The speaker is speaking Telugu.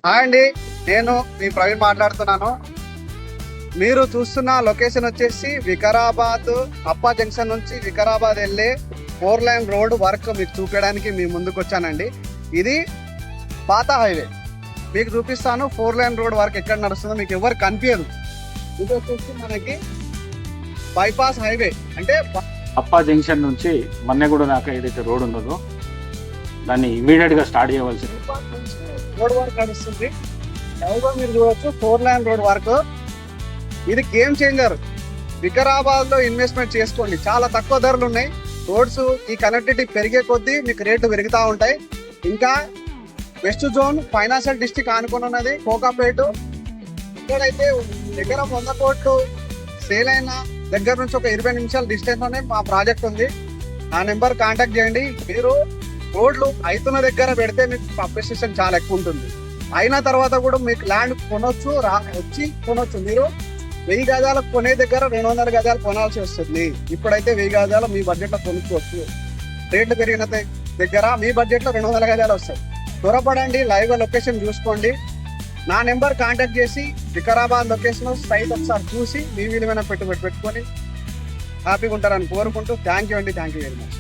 హాయ్ అండి, నేను మీ ప్రవీణ్ మాట్లాడుతున్నాను. మీరు చూస్తున్న లొకేషన్ వచ్చేసి వికారాబాద్ అప్పా జంక్షన్ నుంచి వికారాబాద్ వెళ్ళే 4 లైన్ రోడ్ వర్క్ మీకు చూపించడానికి మీ ముందుకు వచ్చానండి. ఇది పాత హైవే మీకు చూపిస్తాను. 4 లైన్ రోడ్ వర్క్ ఎక్కడ నడుస్తుందో మీకు ఎవరు కనిపించదు. ఇది వచ్చేసి మనకి బైపాస్ హైవే, అంటే అప్పా జంక్షన్ నుంచి మన్నెగూడ దాకా ఏదైతే రోడ్ ఉందో దాన్ని ఇమీడియట్ గా స్టార్ట్ చేయవలసింది. రోడ్ వర్క్ నడుస్తుంది. ఎవరో మీరు చూడవచ్చు 4 లైన్ రోడ్ వర్క్. ఇది గేమ్ చేంజర్. వికారాబాద్ లో ఇన్వెస్ట్మెంట్ చేసుకోండి, చాలా తక్కువ ధరలు ఉన్నాయి. రోడ్స్ ఈ కనెక్టివిటీ పెరిగే కొద్దీ మీకు రేట్లు పెరుగుతూ ఉంటాయి. ఇంకా వెస్ట్ జోన్ ఫైనాన్షియల్ డిస్ట్రిక్ట్ ఆనుకుని ఉన్నది కోకాపేట. ఇక్కడైతే దగ్గర 100 కోట్లు సేల్ అయిన దగ్గర నుంచి ఒక 20 నిమిషాల డిస్టెన్స్ లోనే మా ప్రాజెక్ట్ ఉంది. ఆ నెంబర్ కాంటాక్ట్ చేయండి. మీరు రోడ్లు అవుతున్న దగ్గర పెడితే మీకు అప్రిసియేషన్ చాలా ఎక్కువ ఉంటుంది. అయిన తర్వాత కూడా మీకు ల్యాండ్ కొనొచ్చు, వచ్చి కొనొచ్చు. మీరు 1000 గజాలకు కొనే దగ్గర 200 గజాలు కొనాల్సి వస్తుంది. ఇప్పుడైతే 1000 గజాలు మీ బడ్జెట్ లో కొనుక్కోవచ్చు. రేట్లు పెరిగిన దగ్గర మీ బడ్జెట్ లో 200 గజాలు వస్తాయి. త్వరపడండి, లైవ్ లొకేషన్ చూసుకోండి. నా నెంబర్ కాంటాక్ట్ చేసి వికారాబాద్ లొకేషన్ సైట్ ఒకసారి చూసి మీ విలువైన పెట్టుబడి పెట్టుకొని హ్యాపీగా ఉంటారని కోరుకుంటూ థ్యాంక్ యూ అండి. Thank you very much.